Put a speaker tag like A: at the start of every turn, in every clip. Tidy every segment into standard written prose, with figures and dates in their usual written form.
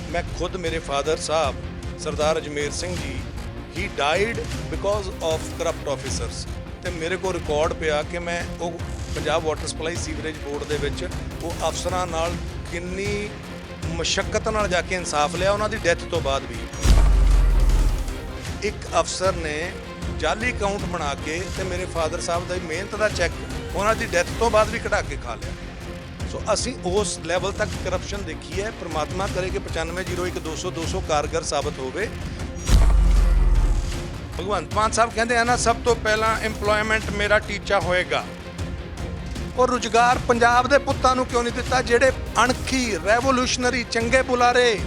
A: मैं खुद मेरे फादर साहब Sardar Ajmer Singh ji he died because of corrupt officers ਤੇ ਮੇਰੇ ਕੋਲ ਰਿਕਾਰਡ ਪਿਆ ਕਿ ਮੈਂ ਉਹ Punjab water supply sewerage board ਦੇ ਵਿੱਚ ਉਹ ਅਫਸਰਾਂ ਨਾਲ ਕਿੰਨੀ ਮੁਸ਼ੱਕਤ ਨਾਲ ਜਾ ਕੇ ਇਨਸਾਫ ਲਿਆ ਉਹਨਾਂ ਦੀ ਡੈਥ ਤੋਂ ਬਾਅਦ ਵੀ। ਇੱਕ ਅਫਸਰ ਨੇ ਜਾਲੀ ਅਕਾਊਂਟ ਬਣਾ ਕੇ ਤੇ ਮੇਰੇ ਫਾਦਰ ਸਾਹਿਬ ਦੀ ਮਿਹਨਤ ਦਾ ਚੈੱਕ ਉਹਨਾਂ ਦੀ ਡੈਥ ਤੋਂ ਬਾਅਦ ਵੀ ਕਢਾ ਕੇ ਖਾ ਲਿਆ। ਸੋ ਅਸੀਂ ਉਸ ਲੈਵਲ ਤੱਕ ਕਰਪਸ਼ਨ ਦੇਖੀ ਹੈ। ਪ੍ਰਮਾਤਮਾ ਕਰੇ ਕਿ 9501 200 200 ਕਾਰਗਰ ਸਾਬਤ ਹੋਵੇ। ਭਗਵੰਤ ਮਾਨ ਸਾਹਿਬ ਕਹਿੰਦੇ ਆ ਨਾ, ਸਭ ਤੋਂ ਪਹਿਲਾਂ ਇੰਪਲੋਇਮੈਂਟ ਮੇਰਾ ਟੀਚਾ ਹੋਏਗਾ। ਉਹ ਰੁਜ਼ਗਾਰ ਪੰਜਾਬ ਦੇ ਪੁੱਤਾਂ ਨੂੰ ਕਿਉਂ ਨਹੀਂ ਦਿੱਤਾ ਜਿਹੜੇ ਅਣਖੀ ਰੈਵੋਲੂਸ਼ਨਰੀ ਚੰਗੇ ਬੁਲਾਰੇ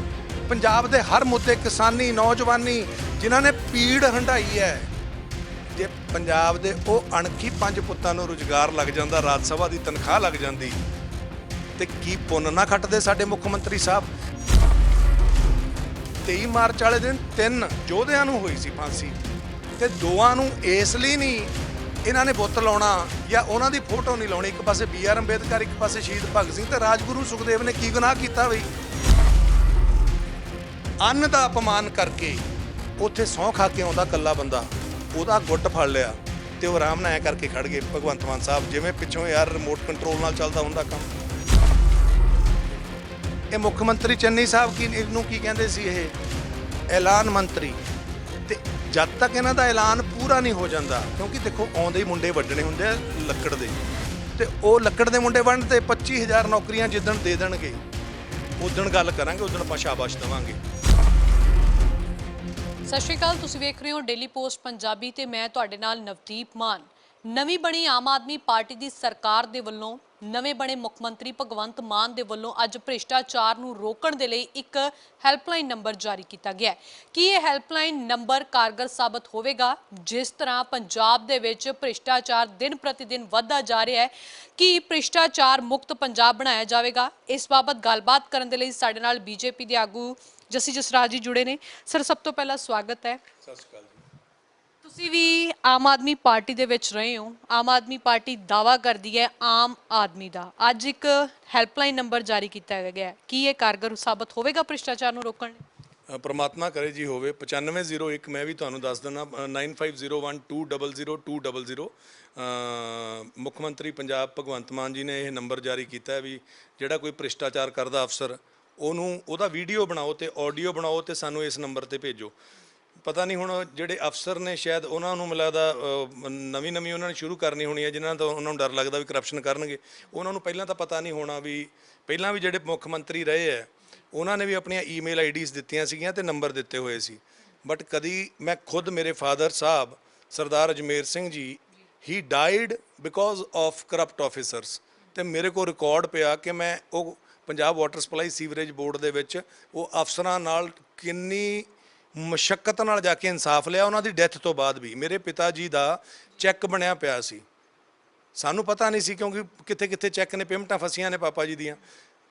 A: ਪੰਜਾਬ ਦੇ ਹਰ ਮੁੱਦੇ ਕਿਸਾਨੀ ਨੌਜਵਾਨੀ ਜਿਨ੍ਹਾਂ ਨੇ ਪੀੜ ਹੰਢਾਈ ਹੈ। ਜੇ ਪੰਜਾਬ ਦੇ ਉਹ ਅਣਖੀ 5 ਪੁੱਤਾਂ ਨੂੰ ਰੁਜ਼ਗਾਰ ਲੱਗ ਜਾਂਦਾ, ਰਾਜ ਸਭਾ ਦੀ ਤਨਖਾਹ ਲੱਗ ਜਾਂਦੀ, ਤੇ ਕੀ ਪੁੰਨ ਨਾ ਖੱਟਦੇ ਸਾਡੇ ਮੁੱਖ ਮੰਤਰੀ ਸਾਹਿਬ। 23 ਮਾਰਚ ਵਾਲੇ ਦਿਨ 3 ਯੋਧਿਆਂ ਨੂੰ ਹੋਈ ਸੀ ਫਾਂਸੀ ਤੇ 2 ਨੂੰ ਇਸ ਲਈ ਨਹੀਂ ਇਹਨਾਂ ਨੇ ਬੁੱਤ ਲਾਉਣਾ ਜਾਂ ਉਹਨਾਂ ਦੀ ਫੋਟੋ ਨਹੀਂ ਲਾਉਣੀ। ਇੱਕ ਪਾਸੇ BR ਅੰਬੇਦਕਰ, ਇੱਕ ਪਾਸੇ ਸ਼ਹੀਦ ਭਗਤ ਸਿੰਘ ਤੇ ਰਾਜਗੁਰੂ ਸੁਖਦੇਵ ਨੇ ਕੀ ਗੁਨਾਹ ਕੀਤਾ ਬਈ? ਅੰਨ ਦਾ ਅਪਮਾਨ ਕਰਕੇ ਉੱਥੇ ਸਹੁੰ ਖਾ ਕੇ ਆਉਂਦਾ ਕੱਲਾ ਬੰਦਾ, ਉਹਦਾ ਗੁੱਟ ਫੜ ਲਿਆ ਤੇ ਉਹ ਆਰਾਮ ਨਾਲ ਐ ਕਰਕੇ ਖੜ ਗਏ ਭਗਵੰਤ ਮਾਨ ਸਾਹਿਬ, ਜਿਵੇਂ ਪਿੱਛੋਂ ਯਾਰ ਰਿਮੋਟ ਕੰਟਰੋਲ ਨਾਲ ਚੱਲਦਾ ਹੁੰਦਾ ਕੰਮ। ਇਹ ਮੁੱਖ ਮੰਤਰੀ ਚੰਨੀ ਸਾਹਿਬ ਇਹਨੂੰ ਕੀ ਕਹਿੰਦੇ ਸੀ? ਇਹ ਐਲਾਨ ਮੰਤਰੀ। ਤੇ ਜਦ ਤੱਕ ਇਹਨਾਂ ਦਾ ਐਲਾਨ ਪੂਰਾ ਨਹੀਂ ਹੋ ਜਾਂਦਾ, ਕਿਉਂਕਿ ਦੇਖੋ ਆਉਂਦੇ ਹੀ ਮੁੰਡੇ ਵੱਢਣੇ ਹੁੰਦੇ ਆ ਲੱਕੜ ਦੇ, ਤੇ ਉਹ ਲੱਕੜ ਦੇ ਮੁੰਡੇ ਵੱਢਣ ਤੇ 25000 ਨੌਕਰੀਆਂ ਜਿੱਦਣ ਦੇ ਦੇਣਗੇ ਉਦਣ ਗੱਲ ਕਰਾਂਗੇ, ਉਦਣ ਆਪਾਂ ਸ਼ਾਬਾਸ਼ ਦੇਵਾਂਗੇ।
B: ਸਤਿ ਸ਼੍ਰੀ ਅਕਾਲ, ਤੁਸੀਂ ਵੇਖ ਰਹੇ ਹੋ ਡੇਲੀ ਪੋਸਟ ਪੰਜਾਬੀ ਤੇ ਮੈਂ ਤੁਹਾਡੇ ਨਾਲ ਨਵਦੀਪ ਮਾਨ। ਨਵੀਂ ਬਣੀ ਆਮ ਆਦਮੀ ਪਾਰਟੀ ਦੀ ਸਰਕਾਰ ਦੇ ਵੱਲੋਂ ਨਵੇਂ ਬਣੇ ਮੁੱਖ ਮੰਤਰੀ ਭਗਵੰਤ ਮਾਨ ਦੇ ਵੱਲੋਂ ਅੱਜ ਭ੍ਰਿਸ਼ਟਾਚਾਰ ਨੂੰ ਰੋਕਣ ਦੇ ਲਈ ਇੱਕ ਹੈਲਪਲਾਈਨ ਨੰਬਰ ਜਾਰੀ ਕੀਤਾ ਗਿਆ ਹੈ। ਕੀ ਇਹ ਹੈਲਪਲਾਈਨ ਨੰਬਰ ਕਾਰਗਰ ਸਾਬਤ ਹੋਵੇਗਾ? ਜਿਸ ਤਰ੍ਹਾਂ ਪੰਜਾਬ ਦੇ ਵਿੱਚ ਭ੍ਰਿਸ਼ਟਾਚਾਰ ਦਿਨ ਪ੍ਰਤੀ ਦਿਨ ਵੱਧਦਾ ਜਾ ਰਿਹਾ ਹੈ, ਕੀ ਭ੍ਰਿਸ਼ਟਾਚਾਰ ਮੁਕਤ ਪੰਜਾਬ ਬਣਾਇਆ ਜਾਵੇਗਾ? ਇਸ ਬਾਬਤ ਗੱਲਬਾਤ ਕਰਨ ਦੇ ਲਈ ਸਾਡੇ ਨਾਲ BJP ਦੇ ਆਗੂ ਜੱਸੀ ਜਸਰਾਜ ਜੀ ਜੁੜੇ ਨੇ। ਸਰ, ਸਭ ਤੋਂ ਪਹਿਲਾਂ ਸਵਾਗਤ ਹੈ।
A: ਸਤਿ ਸ਼੍ਰੀ ਅਕਾਲ ਜੀ।
B: ਤੁਸੀਂ ਵੀ ਆਮ ਆਦਮੀ ਪਾਰਟੀ ਦੇ ਵਿੱਚ ਰਹੇ ਹੋ। ਆਮ ਆਦਮੀ ਪਾਰਟੀ ਦਾਅਵਾ ਕਰਦੀ ਹੈ ਆਮ ਆਦਮੀ ਦਾ। ਅੱਜ ਇੱਕ ਹੈਲਪਲਾਈਨ ਨੰਬਰ ਜਾਰੀ ਕੀਤਾ ਗਿਆ ਹੈ, ਕੀ ਇਹ ਕਾਰਗਰ ਸਾਬਤ ਹੋਵੇਗਾ ਭ੍ਰਿਸ਼ਟਾਚਾਰ ਨੂੰ ਰੋਕਣ ਲਈ?
A: ਪ੍ਰਮਾਤਮਾ ਕਰੇ ਜੀ ਹੋਵੇ। 9501 ਮੈਂ ਵੀ ਤੁਹਾਨੂੰ ਦੱਸ ਦਿੰਦਾ, 9501200200 ਮੁੱਖ ਮੰਤਰੀ ਪੰਜਾਬ ਭਗਵੰਤ ਮਾਨ ਜੀ ਨੇ ਇਹ ਨੰਬਰ ਜਾਰੀ ਕੀਤਾ ਹੈ ਵੀ ਜਿਹੜਾ ਕੋਈ ਭ੍ਰਿਸ਼ਟਾਚਾਰ ਕਰਦਾ ਅਫਸਰ ਉਹਦਾ ਵੀਡੀਓ ਬਣਾਓ ਤੇ ਆਡੀਓ ਬਣਾਓ ਤੇ ਸਾਨੂੰ ਇਸ ਨੰਬਰ ਤੇ ਭੇਜੋ। ਪਤਾ ਨਹੀਂ ਹੁਣ ਜਿਹੜੇ ਅਫਸਰ ਨੇ ਸ਼ਾਇਦ ਉਹਨਾਂ ਨੂੰ ਮਿਲਦਾ ਨਵੀਂ ਉਹਨਾਂ ਨੇ ਸ਼ੁਰੂ ਕਰਨੀ ਹੋਣੀ ਹੈ, ਜਿਨ੍ਹਾਂ ਤੋਂ ਉਹਨਾਂ ਨੂੰ ਡਰ ਲੱਗਦਾ ਵੀ ਕਰਪਸ਼ਨ ਕਰਨਗੇ। ਉਹਨਾਂ ਨੂੰ ਪਹਿਲਾਂ ਤਾਂ ਪਤਾ ਨਹੀਂ ਹੋਣਾ ਵੀ ਪਹਿਲਾਂ ਵੀ ਜਿਹੜੇ ਮੁੱਖ ਮੰਤਰੀ ਰਹੇ ਹੈ ਉਹਨਾਂ ਨੇ ਵੀ ਆਪਣੀਆਂ ਈਮੇਲ ਆਈਡੀਜ਼ ਦਿੱਤੀਆਂ ਸੀਗੀਆਂ ਤੇ ਨੰਬਰ ਦਿੱਤੇ ਹੋਏ ਸੀ। ਬਟ ਕਦੀ ਮੈਂ ਖੁਦ ਮੇਰੇ ਫਾਦਰ ਸਾਹਿਬ Sardar Ajmer Singh ji he died because of corrupt officers ਤੇ ਮੇਰੇ ਕੋਲ ਰਿਕਾਰਡ ਪਿਆ ਕਿ ਮੈਂ ਉਹ Punjab water supply sewerage board ਦੇ ਵਿੱਚ ਉਹ ਅਫਸਰਾਂ ਨਾਲ ਕਿੰਨੀ ਮੁਸ਼ੱਕਤ ਨਾਲ ਜਾ ਕੇ ਇਨਸਾਫ ਲਿਆ ਉਹਨਾਂ ਦੀ ਡੈਥ ਤੋਂ ਬਾਅਦ ਵੀ। ਮੇਰੇ ਪਿਤਾ ਜੀ ਦਾ ਚੈੱਕ ਬਣਿਆ ਪਿਆ ਸੀ, ਸਾਨੂੰ ਪਤਾ ਨਹੀਂ ਸੀ ਕਿਉਂਕਿ ਕਿੱਥੇ ਕਿੱਥੇ ਚੈੱਕ ਨੇ, ਪੇਮੈਂਟਾਂ ਫਸੀਆਂ ਨੇ ਪਾਪਾ ਜੀ ਦੀਆਂ।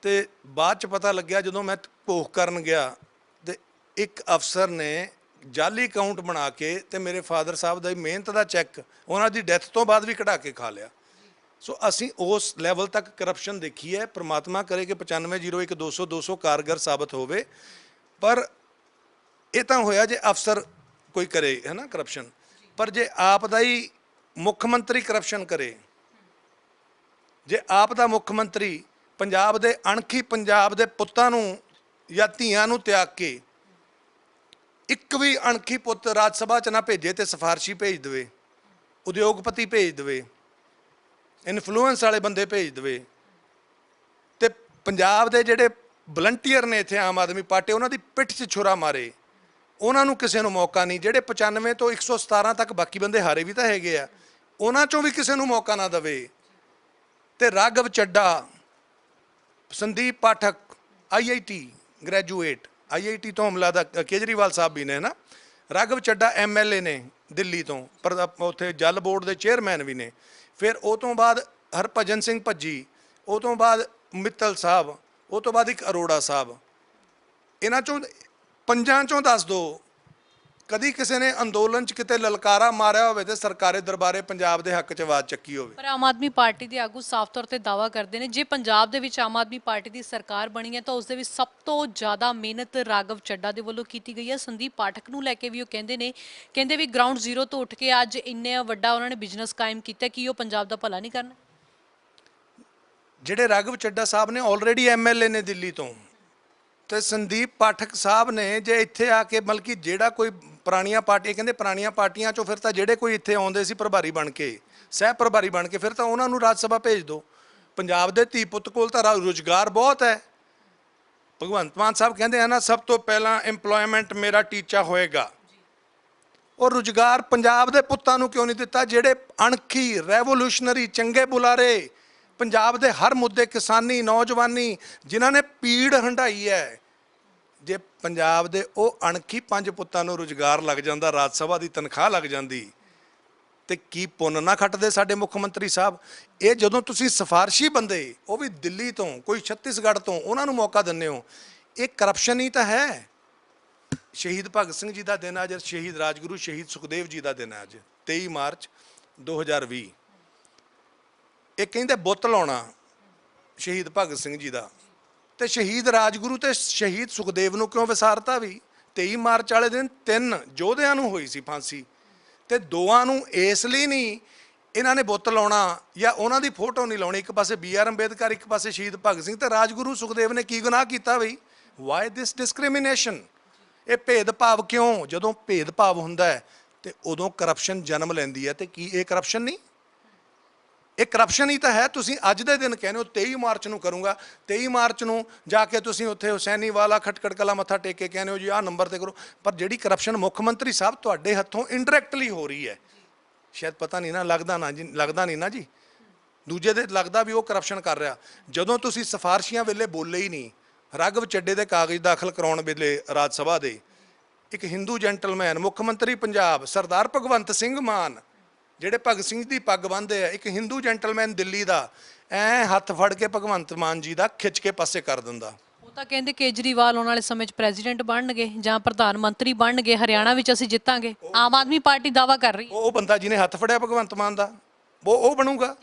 A: ਤੇ ਬਾਅਦ ਚ ਪਤਾ ਲੱਗਿਆ ਜਦੋਂ ਮੈਂ ਭੋਖ ਕਰਨ ਗਿਆ ਤੇ ਇੱਕ ਅਫਸਰ ਨੇ ਜਾਲੀ ਅਕਾਊਂਟ ਬਣਾ ਕੇ ਤੇ ਮੇਰੇ ਫਾਦਰ ਸਾਹਿਬ ਦੀ ਮਿਹਨਤ ਦਾ ਚੈੱਕ ਉਹਨਾਂ ਦੀ ਡੈਥ ਤੋਂ ਬਾਅਦ ਵੀ ਕਢਾ ਕੇ ਖਾ ਲਿਆ। ਸੋ ਅਸੀਂ ਉਸ ਲੈਵਲ ਤੱਕ ਕਰਪਸ਼ਨ ਦੇਖੀ ਹੈ। ਪ੍ਰਮਾਤਮਾ ਕਰੇ ਕਿ 9501 200 200 ਕਾਰਗਰ ਸਾਬਤ ਹੋਵੇ। ਪਰ ਇਹ ਤਾਂ ਹੋਇਆ ਜੇ ਅਫਸਰ ਕੋਈ ਕਰੇ ਹੈ ਨਾ ਕਰਪਸ਼ਨ, ਪਰ ਜੇ ਆਪ ਦਾ ਹੀ ਮੁੱਖ ਮੰਤਰੀ ਕਰਪਸ਼ਨ ਕਰੇ, ਜੇ ਆਪ ਦਾ ਮੁੱਖ ਮੰਤਰੀ ਪੰਜਾਬ ਦੇ ਅਣਖੀ ਪੰਜਾਬ ਦੇ ਪੁੱਤਾਂ ਨੂੰ ਜਾਂ ਧੀਆਂ ਨੂੰ ਤਿਆਗ ਕੇ ਇੱਕ ਵੀ ਅਣਖੀ ਪੁੱਤ ਰਾਜ ਸਭਾ 'ਚ ਨਾ ਭੇਜੇ ਤੇ ਸਿਫਾਰਸ਼ੀ ਭੇਜ ਦੇਵੇ, ਉਦਯੋਗਪਤੀ ਭੇਜ ਦੇਵੇ, ਇਨਫਲੂਐਂਸ ਵਾਲੇ ਬੰਦੇ ਭੇਜ ਦੇਵੇ, ਤੇ ਪੰਜਾਬ ਦੇ ਜਿਹੜੇ ਵਲੰਟੀਅਰ ਨੇ ਇੱਥੇ ਆਮ ਆਦਮੀ ਪਾਰਟੀ ਉਹਨਾਂ ਦੀ ਪਿੱਠ 'ਚ ਛੁਰਾ ਮਾਰੇ, ਉਹਨਾਂ ਨੂੰ ਕਿਸੇ ਨੂੰ ਮੌਕਾ ਨਹੀਂ। ਜਿਹੜੇ 95 ਤੋਂ 117 ਤੱਕ ਬਾਕੀ ਬੰਦੇ ਹਾਰੇ ਵੀ ਤਾਂ ਹੈਗੇ ਆ, ਉਹਨਾਂ 'ਚੋਂ ਵੀ ਕਿਸੇ ਨੂੰ ਮੌਕਾ ਨਾ ਦੇਵੇ। ਤੇ ਰਾਘਵ ਚੱਡਾ, ਸੰਦੀਪ ਪਾਠਕ IIT ਗ੍ਰੈਜੂਏਟ, IIT ਤੋਂ ਹਮਲਾ ਦਾ ਕੇਜਰੀਵਾਲ ਸਾਹਿਬ ਵੀ ਨੇ ਨਾ, ਰਾਘਵ ਚੱਡਾ MLA ਨੇ ਦਿੱਲੀ ਤੋਂ, ਪਰ ਉੱਥੇ ਜਲ ਬੋਰਡ ਦੇ ਚੇਅਰਮੈਨ ਵੀ ਨੇ। ਫਿਰ ਉਹ ਤੋਂ ਬਾਅਦ ਹਰਭਜਨ ਸਿੰਘ ਭੱਜੀ, ਉਹ ਤੋਂ ਬਾਅਦ ਮਿੱਤਲ ਸਾਹਿਬ, ਉਹ ਤੋਂ ਬਾਅਦ ਇੱਕ ਅਰੋੜਾ ਸਾਹਿਬ। ਇਹਨਾਂ 'ਚੋਂ 5 'ਚੋਂ ਦੱਸ ਦਿਓ ਕਦੀ ਕਿਸੇ ਨੇ ਅੰਦੋਲਨ 'ਚ ਕਿਤੇ ਲਲਕਾਰਾ ਮਾਰਿਆ ਹੋਵੇ ਤੇ ਸਰਕਾਰੀ ਦਰਬਾਰੇ ਪੰਜਾਬ ਦੇ ਹੱਕ 'ਚ ਆਵਾਜ਼ ਚੱਕੀ ਹੋਵੇ।
B: ਪਰ ਆਮ ਆਦਮੀ ਪਾਰਟੀ ਦੇ ਆਗੂ ਸਾਫ਼ ਤੌਰ ਤੇ ਦਾਅਵਾ ਕਰਦੇ ਨੇ ਜੇ ਪੰਜਾਬ ਦੇ ਵਿੱਚ ਆਮ ਆਦਮੀ ਪਾਰਟੀ ਦੀ ਸਰਕਾਰ ਬਣੀ ਹੈ ਤਾਂ ਉਸ ਦੇ ਵਿੱਚ ਸਭ ਤੋਂ ਜ਼ਿਆਦਾ ਮਿਹਨਤ ਰਾਘਵ ਚੱਡਾ ਦੇ ਵੱਲੋਂ ਕੀਤੀ ਗਈ ਹੈ। ਸੰਦੀਪ ਪਾਠਕ ਨੂੰ ਲੈ ਕੇ ਵੀ ਉਹ ਕਹਿੰਦੇ ਵੀ ਗਰਾਊਂਡ ਜ਼ੀਰੋ ਤੋਂ ਉੱਠ ਕੇ ਅੱਜ ਇੰਨੇ ਵੱਡਾ ਉਹਨਾਂ ਨੇ ਬਿਜ਼ਨਸ ਕਾਇਮ ਕੀਤਾ ਕਿ ਉਹ ਪੰਜਾਬ ਦਾ ਭਲਾ ਨਹੀਂ ਕਰਨਾ।
A: ਜਿਹੜੇ ਰਾਘਵ ਚੱਡਾ ਸਾਹਿਬ ਨੇ ਆਲਰੇਡੀ ਐਮਐਲਏ ਨੇ ਦਿੱਲੀ ਤੋਂ, ਤੇ ਸੰਦੀਪ ਪਾਠਕ ਸਾਹਿਬ ਨੇ ਜੇ ਇੱਥੇ ਆ ਕੇ ਬਲਕਿ ਜਿਹੜਾ ਕੋਈ ਪੁਰਾਣੀਆਂ ਪਾਰਟੀਆਂ, ਕਹਿੰਦੇ ਪੁਰਾਣੀਆਂ ਪਾਰਟੀਆਂ 'ਚੋਂ ਫਿਰ ਤਾਂ ਜਿਹੜੇ ਕੋਈ ਇੱਥੇ ਆਉਂਦੇ ਸੀ ਪ੍ਰਭਾਰੀ ਬਣ ਕੇ, ਸਹਿ ਪ੍ਰਭਾਰੀ ਬਣ ਕੇ, ਫਿਰ ਤਾਂ ਉਹਨਾਂ ਨੂੰ ਰਾਜ ਸਭਾ ਭੇਜ ਦਿਓ। ਪੰਜਾਬ ਦੇ ਧੀ ਪੁੱਤ ਕੋਲ ਤਾਂ ਰੁਜ਼ਗਾਰ ਬਹੁਤ ਹੈ। ਭਗਵੰਤ ਮਾਨ ਸਾਹਿਬ ਕਹਿੰਦੇ ਆ ਨਾ, ਸਭ ਤੋਂ ਪਹਿਲਾਂ EMPLOYMENT ਮੇਰਾ ਟੀਚਾ ਹੋਏਗਾ। ਉਹ ਰੁਜ਼ਗਾਰ ਪੰਜਾਬ ਦੇ ਪੁੱਤਾਂ ਨੂੰ ਕਿਉਂ ਨਹੀਂ ਦਿੱਤਾ, ਜਿਹੜੇ ਅਣਖੀ ਰੈਵੋਲੂਸ਼ਨਰੀ ਚੰਗੇ ਬੁਲਾਰੇ ਪੰਜਾਬ ਦੇ ਹਰ ਮੁੱਦੇ, ਕਿਸਾਨੀ, ਨੌਜਵਾਨੀ, ਜਿਨ੍ਹਾਂ ਨੇ ਪੀੜ ਹੰਢਾਈ ਹੈ, ਜੇ ਪੰਜਾਬ ਦੇ ਉਹ ਅਣਖੀ 5 ਪੁੱਤਾਂ ਨੂੰ ਰੁਜ਼ਗਾਰ ਲੱਗ ਜਾਂਦਾ, ਰਾਜ ਸਭਾ ਦੀ ਤਨਖਾਹ ਲੱਗ ਜਾਂਦੀ, ਤੇ ਕੀ ਪੁੰਨ ਨਾ ਖੱਟਦੇ ਸਾਡੇ ਮੁੱਖ ਮੰਤਰੀ ਸਾਹਿਬ। ਇਹ ਜਦੋਂ ਤੁਸੀਂ ਸਿਫਾਰਸ਼ੀ ਬੰਦੇ, ਉਹ ਵੀ ਦਿੱਲੀ ਤੋਂ, ਕੋਈ ਛੱਤੀਸਗੜ੍ਹ ਤੋਂ, ਉਹਨਾਂ ਨੂੰ ਮੌਕਾ ਦਿੰਦੇ ਹੋ, ਇਹ ਕਰਪਸ਼ਨ ਹੀ ਤਾਂ ਹੈ। ਸ਼ਹੀਦ ਭਗਤ ਸਿੰਘ ਜੀ ਦਾ ਦਿਨ ਹੈ ਅੱਜ, ਸ਼ਹੀਦ ਰਾਜਗੁਰੂ ਸ਼ਹੀਦ ਸੁਖਦੇਵ ਜੀ ਦਾ ਦਿਨ ਹੈ ਅੱਜ 23 ਮਾਰਚ 2020। ਇਹ ਕਹਿੰਦੇ ਬੁੱਤ ਲਾਉਣਾ ਸ਼ਹੀਦ ਭਗਤ ਸਿੰਘ ਜੀ ਦਾ, ਤੇ ਸ਼ਹੀਦ ਰਾਜਗੁਰੂ ਤੇ ਸ਼ਹੀਦ ਸੁਖਦੇਵ ਨੂੰ ਕਿਉਂ ਵਿਸਾਰਤਾ ਵੀ। 23 ਮਾਰਚ ਵਾਲੇ ਦਿਨ 3 ਯੋਧਿਆਂ ਨੂੰ ਹੋਈ ਸੀ ਫਾਂਸੀ, ਤੇ 2 ਨੂੰ ਇਸ ਲਈ ਨਹੀਂ ਇਹਨਾਂ ਨੇ ਬੁੱਤ ਲਾਉਣਾ ਜਾਂ ਉਹਨਾਂ ਦੀ ਫੋਟੋ ਨਹੀਂ ਲਾਉਣੀ। ਇੱਕ ਪਾਸੇ BR ਅੰਬੇਦਕਰ, ਇੱਕ ਪਾਸੇ ਸ਼ਹੀਦ ਭਗਤ ਸਿੰਘ, ਤੇ ਰਾਜਗੁਰੂ ਸੁਖਦੇਵ ਨੇ ਕੀ ਗੁਨਾਹ ਕੀਤਾ ਬਈ। ਵਾਈ ਦਿਸ ਡਿਸਕ੍ਰਿਮੀਨੇਸ਼ਨ? ਇਹ ਭੇਦਭਾਵ ਕਿਉਂ? ਜਦੋਂ ਭੇਦਭਾਵ ਹੁੰਦਾ ਹੈ ਤੇ ਉਦੋਂ ਕਰਪਸ਼ਨ ਜਨਮ ਲੈਂਦੀ ਹੈ। ਤੇ ਕੀ ਇਹ ਕਰਪਸ਼ਨ ਨਹੀਂ? ਇਹ ਕਰਪਸ਼ਨ ਹੀ ਤਾਂ ਹੈ। ਤੁਸੀਂ ਅੱਜ ਦੇ ਦਿਨ ਕਹਿੰਦੇ ਹੋ 23 ਮਾਰਚ ਨੂੰ ਕਰੂੰਗਾ, 23 ਮਾਰਚ ਨੂੰ ਜਾ ਕੇ ਤੁਸੀਂ ਉੱਥੇ ਹੁਸੈਨੀ ਵਾਲਾ ਖਟਕੜ ਕਲਾ ਮੱਥਾ ਟੇਕ ਕੇ ਕਹਿੰਦੇ ਹੋ ਜੀ ਆਹ ਨੰਬਰ ਤੇ ਕਰੋ। ਪਰ ਜਿਹੜੀ ਕਰਪਸ਼ਨ ਮੁੱਖ ਮੰਤਰੀ ਸਾਹਿਬ ਤੁਹਾਡੇ ਹੱਥੋਂ ਇਨਡਾਇਰੈਕਟਲੀ ਹੋ ਰਹੀ ਹੈ, ਸ਼ਾਇਦ ਪਤਾ ਨਹੀਂ ਨਾ, ਲੱਗਦਾ ਨਹੀਂ ਨਾ ਜੀ, ਦੂਜੇ ਦੇ ਲੱਗਦਾ ਵੀ ਉਹ ਕਰਪਸ਼ਨ ਕਰ ਰਿਹਾ। ਜਦੋਂ ਤੁਸੀਂ ਸਿਫਾਰਸ਼ੀਆਂ ਵੇਲੇ ਬੋਲੇ ਹੀ ਨਹੀਂ, ਰਾਘਵ ਚੱਡੇ ਦੇ ਕਾਗਜ਼ ਦਾਖਲ ਕਰਾਉਣ ਵੇਲੇ ਰਾਜ ਸਭਾ ਦੇ, ਇੱਕ ਹਿੰਦੂ ਜੈਂਟਲਮੈਨ ਮੁੱਖ ਮੰਤਰੀ ਪੰਜਾਬ ਸਰਦਾਰ ਭਗਵੰਤ ਸਿੰਘ ਮਾਨ, ਜਿਹੜੇ ਭਗਤ ਸਿੰਘ ਦੀ ਪੱਗ ਬੰਨ੍ਹਦੇ ਆ, ਇੱਕ ਹਿੰਦੂ ਜੈਂਟਲਮੈਨ ਦਿੱਲੀ ਦਾ ਐ ਹੱਥ ਫੜ ਕੇ ਭਗਵੰਤ ਮਾਨ ਜੀ ਦਾ ਖਿੱਚ ਕੇ ਪਾਸੇ ਕਰ ਦਿੰਦਾ।
B: ਉਹ ਤਾਂ ਕਹਿੰਦੇ ਕੇਜਰੀਵਾਲ ਆਉਣ ਵਾਲੇ ਸਮੇਂ 'ਚ ਪ੍ਰੈਜ਼ੀਡੈਂਟ ਬਣਨਗੇ ਜਾਂ ਪ੍ਰਧਾਨ ਮੰਤਰੀ ਬਣਨਗੇ, ਹਰਿਆਣਾ ਵਿੱਚ ਅਸੀਂ ਜਿੱਤਾਂਗੇ। ਆਮ ਆਦਮੀ ਪਾਰਟੀ ਦਾਅਵਾ ਕਰ ਰਹੀ ਹੈ
A: ਉਹ ਬੰਦਾ ਜਿਹਨੇ ਹੱਥ ਫੜਿਆ ਭਗਵੰਤ ਮਾਨ ਦਾ, ਉਹ ਬਣੂਗਾ।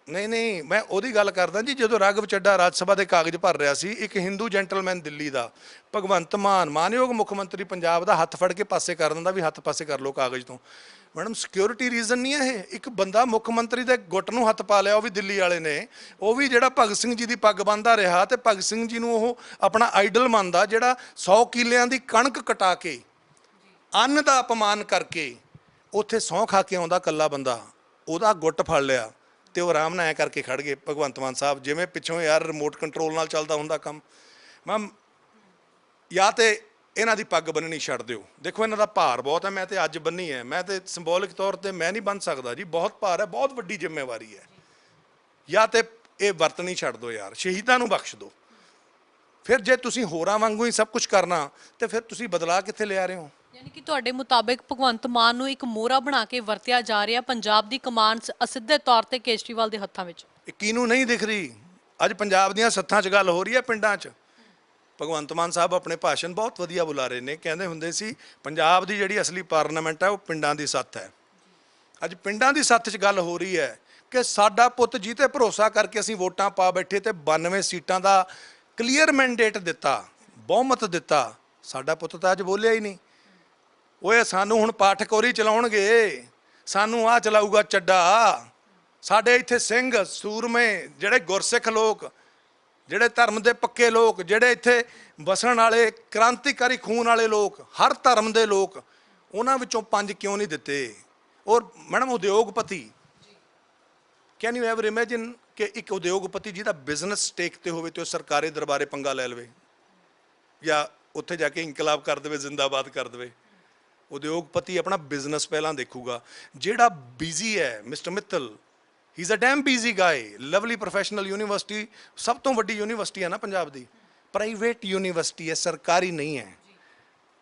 A: ਨਹੀਂ, ਮੈਂ ਉਹਦੀ ਗੱਲ ਕਰਦਾ ਜੀ। ਜਦੋਂ ਰਾਘਵ ਚੱਡਾ ਰਾਜ ਸਭਾ ਦੇ ਕਾਗਜ਼ ਭਰ ਰਿਹਾ ਸੀ, ਇੱਕ ਹਿੰਦੂ ਜੈਂਟਲਮੈਨ ਦਿੱਲੀ ਦਾ ਭਗਵੰਤ ਮਾਨ, ਮਾਨਯੋਗ ਮੁੱਖ ਮੰਤਰੀ ਪੰਜਾਬ ਦਾ, ਹੱਥ ਫੜ ਕੇ ਪਾਸੇ ਕਰ ਦਿੰਦਾ ਵੀ ਹੱਥ ਪਾਸੇ ਕਰ ਲਓ ਕਾਗਜ਼ ਤੋਂ। ਮੈਡਮ ਸਿਕਿਉਰਿਟੀ ਰੀਜ਼ਨ ਨਹੀਂ ਹੈ ਇਹ। ਇੱਕ ਬੰਦਾ ਮੁੱਖ ਮੰਤਰੀ ਦੇ ਗੁੱਟ ਨੂੰ ਹੱਥ ਪਾ ਲਿਆ, ਉਹ ਵੀ ਦਿੱਲੀ ਵਾਲੇ ਨੇ, ਉਹ ਵੀ ਜਿਹੜਾ ਭਗਤ ਸਿੰਘ ਜੀ ਦੀ ਪੱਗ ਬੰਨ੍ਹਦਾ ਰਿਹਾ, ਤੇ ਭਗਤ ਸਿੰਘ ਜੀ ਨੂੰ ਉਹ ਆਪਣਾ ਆਈਡਲ ਮੰਨਦਾ, ਜਿਹੜਾ 100 ਕਿੱਲਿਆਂ ਦੀ ਕਣਕ ਕਟਾ ਕੇ ਅੰਨ ਦਾ ਅਪਮਾਨ ਕਰਕੇ ਉੱਥੇ ਸਹੁੰ ਖਾ ਕੇ ਆਉਂਦਾ ਇਕੱਲਾ ਬੰਦਾ, ਉਹਦਾ ਗੁੱਟ ਫੜ ਲਿਆ ਤੇ ਉਹ ਆਰਾਮ ਨਾਲ ਐਂ ਕਰਕੇ ਖੜ ਗਏ ਭਗਵੰਤ ਮਾਨ ਸਾਹਿਬ, ਜਿਵੇਂ ਪਿੱਛੋਂ ਯਾਰ ਰਿਮੋਟ ਕੰਟਰੋਲ ਨਾਲ ਚੱਲਦਾ ਹੁੰਦਾ ਕੰਮ। ਮੈਂ ਜਾਂ ਤੇ ਇਹਨਾਂ ਦੀ ਪੱਗ ਬੰਨਣੀ ਛੱਡ ਦਿਓ। ਦੇਖੋ ਇਹਨਾਂ ਦਾ ਭਾਰ ਬਹੁਤ ਹੈ, ਮੈਂ ਤੇ ਅੱਜ ਬੰਨੀ ਹੈ, ਮੈਂ ਤੇ ਸਿੰਬੋਲਿਕ ਤੌਰ ਤੇ ਮੈਂ ਨਹੀਂ ਬੰਨ ਸਕਦਾ ਜੀ, ਬਹੁਤ ਭਾਰ ਹੈ, ਬਹੁਤ ਵੱਡੀ ਜ਼ਿੰਮੇਵਾਰੀ ਹੈ। ਜਾਂ ਤੇ ਇਹ ਵਰਤਣੀ ਛੱਡ ਦਿਓ ਯਾਰ, ਸ਼ਹੀਦਾਂ ਨੂੰ ਬਖਸ਼ ਦਿਓ। ਫਿਰ ਜੇ ਤੁਸੀਂ ਹੋਰਾਂ ਵਾਂਗੂ ਹੀ ਸਭ ਕੁਝ ਕਰਨਾ ਤੇ ਫਿਰ ਤੁਸੀਂ ਬਦਲਾਅ ਕਿੱਥੇ ਲਿਆ ਰਹੇ ਹੋ?
B: ਯਾਨੀ ਕਿ ਤੁਹਾਡੇ ਮੁਤਾਬਿਕ ਭਗਵੰਤ ਮਾਨ ਨੂੰ ਇੱਕ ਮੋਹਰਾ ਬਣਾ ਕੇ ਵਰਤਿਆ ਜਾ ਰਿਹਾ, ਪੰਜਾਬ ਦੀ ਕਮਾਨ ਅਸਿੱਧੇ ਤੌਰ ਤੇ ਕੇਜਰੀਵਾਲ ਦੇ ਹੱਥਾਂ ਵਿੱਚ।
A: ਇਹ ਕਿਹਨੂੰ ਨਹੀਂ ਦਿਖ ਰਹੀ? ਅੱਜ ਪੰਜਾਬ ਦੀਆਂ ਸੱਥਾਂ 'ਚ ਗੱਲ ਹੋ ਰਹੀ ਹੈ, ਪਿੰਡਾਂ 'ਚ। ਭਗਵੰਤ ਮਾਨ ਸਾਹਿਬ ਆਪਣੇ ਭਾਸ਼ਣ ਬਹੁਤ ਵਧੀਆ ਬੁਲਾ ਰਹੇ ਨੇ, ਕਹਿੰਦੇ ਹੁੰਦੇ ਸੀ ਪੰਜਾਬ ਦੀ ਜਿਹੜੀ ਅਸਲੀ ਪਾਰਲੀਮੈਂਟ ਹੈ ਉਹ ਪਿੰਡਾਂ ਦੀ ਸੱਥ ਹੈ। ਅੱਜ ਪਿੰਡਾਂ ਦੀ ਸੱਥ 'ਚ ਗੱਲ ਹੋ ਰਹੀ ਹੈ ਕਿ ਸਾਡਾ ਪੁੱਤ ਜੀ 'ਤੇ ਭਰੋਸਾ ਕਰਕੇ ਅਸੀਂ ਵੋਟਾਂ ਪਾ ਬੈਠੇ ਤੇ 92 ਸੀਟਾਂ ਦਾ ਕਲੀਅਰ ਮੈਂਡੇਟ ਦਿੱਤਾ, ਬਹੁਮਤ ਦਿੱਤਾ, ਸਾਡਾ ਪੁੱਤ ਤਾਂ ਅੱਜ ਬੋਲਿਆ ਹੀ ਨਹੀਂ। ਓਏ ਸਾਨੂੰ ਹੁਣ ਪਾਠਕੋਰੀ ਚਲਾਉਣਗੇ, ਸਾਨੂੰ ਆਹ ਚਲਾਊਗਾ ਚੱਡਾ। ਸਾਡੇ ਇੱਥੇ ਸਿੰਘ ਸੂਰਮੇ, ਜਿਹੜੇ ਗੁਰਸਿੱਖ ਲੋਕ, ਜਿਹੜੇ ਧਰਮ ਦੇ ਪੱਕੇ ਲੋਕ, ਜਿਹੜੇ ਇੱਥੇ ਵਸਣ ਵਾਲੇ ਕ੍ਰਾਂਤੀਕਾਰੀ ਖੂਨ ਵਾਲੇ ਲੋਕ, ਹਰ ਧਰਮ ਦੇ ਲੋਕ, ਉਹਨਾਂ ਵਿੱਚੋਂ 5 ਕਿਉਂ ਨਹੀਂ ਦਿੱਤੇ? ਔਰ ਮੈਡਮ ਉਦਯੋਗਪਤੀ, ਕੈਨ ਯੂ ਐਵਰ ਇਮੇਜਿਨ ਕਿ ਇੱਕ ਉਦਯੋਗਪਤੀ ਜਿਹਦਾ ਬਿਜ਼ਨਸ ਸਟੇਕ ਤੇ ਹੋਵੇ ਤੇ ਉਹ ਸਰਕਾਰੀ ਦਰਬਾਰੇ ਪੰਗਾ ਲੈ ਲਵੇ ਜਾਂ ਉੱਥੇ ਜਾ ਕੇ ਇਨਕਲਾਬ ਕਰ ਦੇਵੇ, ਜ਼ਿੰਦਾਬਾਦ ਕਰ ਦੇਵੇ। ਉਦਯੋਗਪਤੀ ਆਪਣਾ ਬਿਜ਼ਨਸ ਪਹਿਲਾਂ ਦੇਖੂਗਾ। ਜਿਹੜਾ ਬਿਜ਼ੀ ਹੈ mister Mittal, he is a damn busy guy. Lovely Professional University ਸਭ ਤੋਂ ਵੱਡੀ ਯੂਨੀਵਰਸਿਟੀ ਹੈ ਨਾ ਪੰਜਾਬ ਦੀ, ਪ੍ਰਾਈਵੇਟ ਯੂਨੀਵਰਸਿਟੀ ਹੈ, ਸਰਕਾਰੀ ਨਹੀਂ ਹੈ।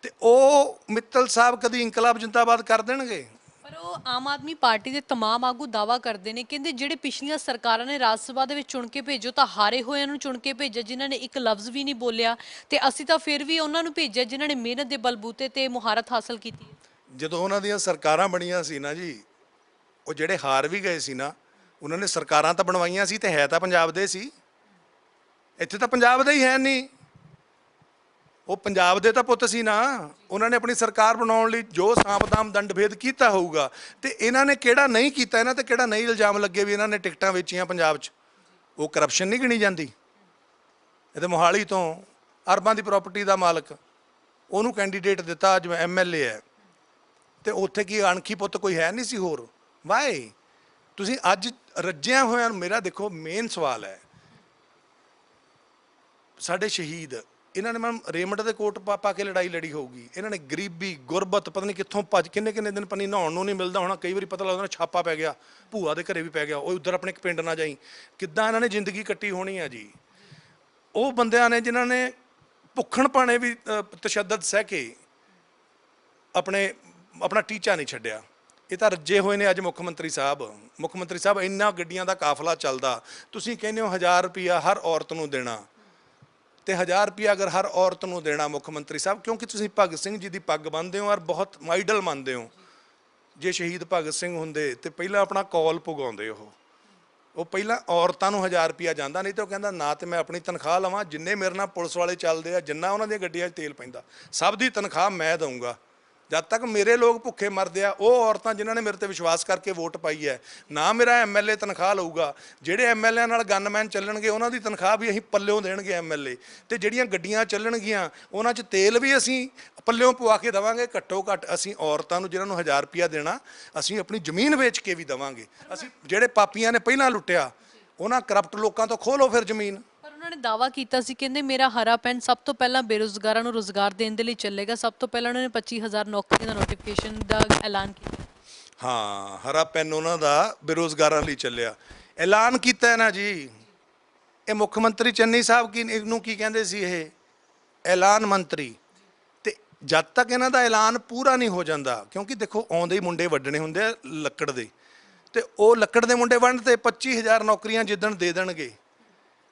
A: ਤੇ ਉਹ ਮਿੱਤਲ ਸਾਹਿਬ ਕਦੀ ਇਨਕਲਾਬ ਜ਼ਿੰਦਾਬਾਦ ਕਰ ਦੇਣਗੇ?
B: ਪਰ ਉਹ ਆਮ ਆਦਮੀ ਪਾਰਟੀ ਦੇ तमाम ਆਗੂ ਦਾਵਾ ਕਰਦੇ ਨੇ, ਕਹਿੰਦੇ ਜਿਹੜੇ ਪਿਛਲੀਆਂ ਸਰਕਾਰਾਂ ਨੇ ਰਾਜ ਸਭਾ ਦੇ ਵਿੱਚ ਚੁਣ ਕੇ ਭੇਜੋ ਤਾਂ ਹਾਰੇ ਹੋਇਆਂ ਨੂੰ ਚੁਣ ਕੇ ਭੇਜਿਆ, ਜਿਨ੍ਹਾਂ ਨੇ ਇੱਕ ਲਫ਼ਜ਼ ਵੀ ਨਹੀਂ ਬੋਲਿਆ, ਤੇ ਅਸੀਂ ਤਾਂ ਫਿਰ ਵੀ ਉਹਨਾਂ ਨੂੰ ਭੇਜਿਆ ਜਿਨ੍ਹਾਂ ਨੇ ਮਿਹਨਤ ਦੇ ਬਲਬੂਤੇ ਤੇ ਮੁਹਾਰਤ ਹਾਸਲ ਕੀਤੀ ਹੈ।
A: ਜਦੋਂ ਉਹਨਾਂ ਦੀਆਂ ਸਰਕਾਰਾਂ ਬਣੀਆਂ ਸੀ ਨਾ ਜੀ, ਉਹ ਜਿਹੜੇ ਹਾਰ ਵੀ ਗਏ ਸੀ ਨਾ, ਉਹਨਾਂ ਨੇ ਸਰਕਾਰਾਂ ਤਾਂ ਬਣਵਾਈਆਂ ਸੀ ਤੇ ਹੈ ਤਾਂ ਪੰਜਾਬ ਦੇ ਸੀ। ਇੱਥੇ ਤਾਂ ਪੰਜਾਬ ਦਾ ਹੀ ਹੈ ਨਹੀਂ, ਉਹ ਪੰਜਾਬ ਦੇ ਤਾਂ ਪੁੱਤ ਸੀ ਨਾ। ਉਹਨਾਂ ਨੇ ਆਪਣੀ ਸਰਕਾਰ ਬਣਾਉਣ ਲਈ ਜੋ ਸਾਂਭ-ਦਾਮ ਦੰਡ-ਭੇਦ ਕੀਤਾ ਹੋਊਗਾ, ਤੇ ਇਹਨਾਂ ਨੇ ਕਿਹੜਾ ਨਹੀਂ ਕੀਤਾ, ਇਹਨਾਂ ਤੇ ਕਿਹੜਾ ਨਹੀਂ ਇਲਜ਼ਾਮ ਲੱਗੇ ਵੀ ਇਹਨਾਂ ਨੇ ਟਿਕਟਾਂ ਵੇਚੀਆਂ ਪੰਜਾਬ 'ਚ। ਉਹ ਕਰਪਸ਼ਨ ਨਹੀਂ ਗਿਣੀ ਜਾਂਦੀ। ਇਹ ਤਾਂ ਮੋਹਾਲੀ ਤੋਂ ਅਰਬਾਂ ਦੀ ਪ੍ਰਾਪਰਟੀ ਦਾ ਮਾਲਕ, ਉਹਨੂੰ ਕੈਂਡੀਡੇਟ ਦਿੱਤਾ, ਅੱਜ MLA ਹੈ, ਤੇ ਉੱਥੇ ਕੀ ਅਣਖੀ ਪੁੱਤ ਕੋਈ ਹੈ ਨਹੀਂ ਸੀ ਹੋਰ। ਵਾਏ ਤੁਸੀਂ ਅੱਜ ਰੱਜਿਆ ਹੋਇਆਂ ਨੂੰ, ਮੇਰਾ ਦੇਖੋ ਮੇਨ ਸਵਾਲ ਹੈ, ਸਾਡੇ ਸ਼ਹੀਦ, ਇਹਨਾਂ ਨੇ ਮੈਮ ਰੇਮੰਡ ਦੇ ਕੋਟ ਪਾ ਕੇ ਲੜਾਈ ਲੜੀ ਹੋਊਗੀ, ਇਹਨਾਂ ਨੇ ਗਰੀਬੀ ਗੁਰਬਤ ਪਤਾ ਨਹੀਂ ਕਿੱਥੋਂ ਭੱਜ, ਕਿੰਨੇ ਦਿਨ ਪਾਣੀ ਨਹਾਉਣ ਨੂੰ ਨਹੀਂ ਮਿਲਦਾ ਹੋਣਾ, ਕਈ ਵਾਰੀ ਪਤਾ ਲੱਗਦਾ ਛਾਪਾ ਪੈ ਗਿਆ, ਭੂਆ ਦੇ ਘਰੇ ਵੀ ਪੈ ਗਿਆ, ਉਹ ਉੱਧਰ ਆਪਣੇ ਇੱਕ ਪਿੰਡ ਨਾ ਜਾਈ। ਕਿੱਦਾਂ ਇਹਨਾਂ ਨੇ ਜ਼ਿੰਦਗੀ ਕੱਟੀ ਹੋਣੀ ਆ ਜੀ। ਉਹ ਬੰਦਿਆਂ ਨੇ ਜਿਨ੍ਹਾਂ ਨੇ ਭੁੱਖਣ ਭਾਣੇ ਵੀ ਤਸ਼ੱਦਦ ਸਹਿ ਕੇ ਆਪਣਾ ਟੀਚਾ ਨਹੀਂ ਛੱਡਿਆ। ਇਹ ਤਾਂ ਰੱਜੇ ਹੋਏ ਨੇ ਅੱਜ ਮੁੱਖ ਮੰਤਰੀ ਸਾਹਿਬ ਇੰਨਾ ਗੱਡੀਆਂ ਦਾ ਕਾਫਲਾ ਚੱਲਦਾ, ਤੁਸੀਂ ਕਹਿੰਦੇ ਹੋ 1000 ਰੁਪਇਆ ਹਰ ਔਰਤ ਨੂੰ ਦੇਣਾ, ਤੇ 1000 ਰੁਪਇਆ ਅਗਰ ਹਰ ਔਰਤ ਨੂੰ ਦੇਣਾ ਮੁੱਖ ਮੰਤਰੀ ਸਾਹਿਬ, ਕਿਉਂਕਿ ਤੁਸੀਂ ਭਗਤ ਸਿੰਘ ਜੀ ਦੀ ਪੱਗ ਬੰਨ੍ਹਦੇ ਹੋ ਔਰ ਬਹੁਤ ਆਈਡਲ ਮੰਨਦੇ ਹੋ। ਜੇ ਸ਼ਹੀਦ ਭਗਤ ਸਿੰਘ ਹੁੰਦੇ ਤੇ ਪਹਿਲਾਂ ਆਪਣਾ ਕੌਲ ਪੁਗਾਉਂਦੇ, ਉਹ ਪਹਿਲਾਂ ਔਰਤਾਂ ਨੂੰ 1000 ਰੁਪਇਆ ਜਾਂਦਾ, ਨਹੀਂ ਤਾਂ ਉਹ ਕਹਿੰਦਾ ਨਾ ਤੇ ਮੈਂ ਆਪਣੀ ਤਨਖਾਹ ਲਵਾਂ, ਜਿੰਨੇ ਮੇਰੇ ਨਾਲ ਪੁਲਿਸ ਵਾਲੇ ਚੱਲਦੇ ਆ, ਜਿੰਨਾ ਉਹਨਾਂ ਦੀਆਂ ਗੱਡੀਆਂ 'ਚ ਤੇਲ ਪੈਂਦਾ, ਸਭ ਦੀ ਤਨਖਾਹ ਮੈਂ ਦਊਂਗਾ। ਜਦ ਤੱਕ ਮੇਰੇ ਲੋਕ ਭੁੱਖੇ ਮਰਦੇ ਆ, ਉਹ ਔਰਤਾਂ ਜਿਨ੍ਹਾਂ ਨੇ ਮੇਰੇ ਤੇ ਵਿਸ਼ਵਾਸ ਕਰਕੇ ਵੋਟ ਪਾਈ ਹੈ, ਨਾ ਮੇਰਾ MLA ਤਨਖਾਹ ਲਊਗਾ। ਜਿਹੜੇ MLA ਨਾਲ ਗਨਮੈਨ ਚੱਲਣਗੇ ਉਹਨਾਂ ਦੀ ਤਨਖਾਹ ਵੀ ਅਸੀਂ ਪੱਲਿਓਂ ਦੇਣਗੇ MLA, ਤੇ ਜਿਹੜੀਆਂ ਗੱਡੀਆਂ ਚੱਲਣਗੀਆਂ ਉਹਨਾਂ 'ਚ ਤੇਲ ਵੀ ਅਸੀਂ ਪੱਲਿਓਂ ਪਵਾ ਕੇ ਦੇਵਾਂਗੇ। ਘੱਟੋ ਘੱਟ ਅਸੀਂ ਔਰਤਾਂ ਨੂੰ ਜਿਨ੍ਹਾਂ ਨੂੰ 1000 ਰੁਪਇਆ ਦੇਣਾ, ਅਸੀਂ ਆਪਣੀ ਜ਼ਮੀਨ ਵੇਚ ਕੇ ਵੀ ਦੇਵਾਂਗੇ। ਅਸੀਂ ਜਿਹੜੇ ਪਾਪੀਆਂ ਨੇ ਪਹਿਲਾਂ ਲੁੱਟਿਆ, ਉਹਨਾਂ ਕਰਪਟ ਲੋਕਾਂ ਤੋਂ ਖੋਹ ਲਓ ਫਿਰ ਜ਼ਮੀਨ।
B: ਪਰ ਉਹਨਾਂ ਨੇ ਦਾਵਾ ਕੀਤਾ ਸੀ, ਕਹਿੰਦੇ ਮੇਰਾ ਹਰਾ ਪੈਨ ਸਭ ਤੋਂ ਪਹਿਲਾਂ ਬੇਰੁਜ਼ਗਾਰਾਂ ਨੂੰ ਰੁਜ਼ਗਾਰ ਦੇਣ ਦੇ ਲਈ ਚੱਲੇਗਾ। ਸਭ ਤੋਂ ਪਹਿਲਾਂ ਉਹਨਾਂ ਨੇ 25000 ਨੌਕਰੀਆਂ ਦਾ ਨੋਟੀਫਿਕੇਸ਼ਨ ਦਾ ਐਲਾਨ ਕੀਤਾ।
A: ਹਾਂ, ਹਰਾ ਪੈਨ ਉਹਨਾਂ ਦਾ ਬੇਰੁਜ਼ਗਾਰਾਂ ਲਈ ਚੱਲਿਆ, ਐਲਾਨ ਕੀਤਾ ਹੈ ਨਾ ਜੀ। ਇਹ ਮੁੱਖ ਮੰਤਰੀ ਚੰਨੀ ਸਾਹਿਬ ਇਹਨੂੰ ਕੀ ਕਹਿੰਦੇ ਸੀ, ਇਹ ਐਲਾਨ ਮੰਤਰੀ। ਤੇ ਜਦ ਤੱਕ ਇਹਨਾਂ ਦਾ ਐਲਾਨ ਪੂਰਾ ਨਹੀਂ ਹੋ ਜਾਂਦਾ, ਕਿਉਂਕਿ ਦੇਖੋ ਆਉਂਦੇ ਹੀ ਮੁੰਡੇ ਵੱਢਣੇ ਹੁੰਦੇ ਆ ਲੱਕੜ ਦੇ, ਤੇ ਉਹ ਲੱਕੜ ਦੇ ਮੁੰਡੇ ਵੰਡ ਤੇ 25000 ਨੌਕਰੀਆਂ ਜਿੱਦਣ ਦੇ ਦੇਣਗੇ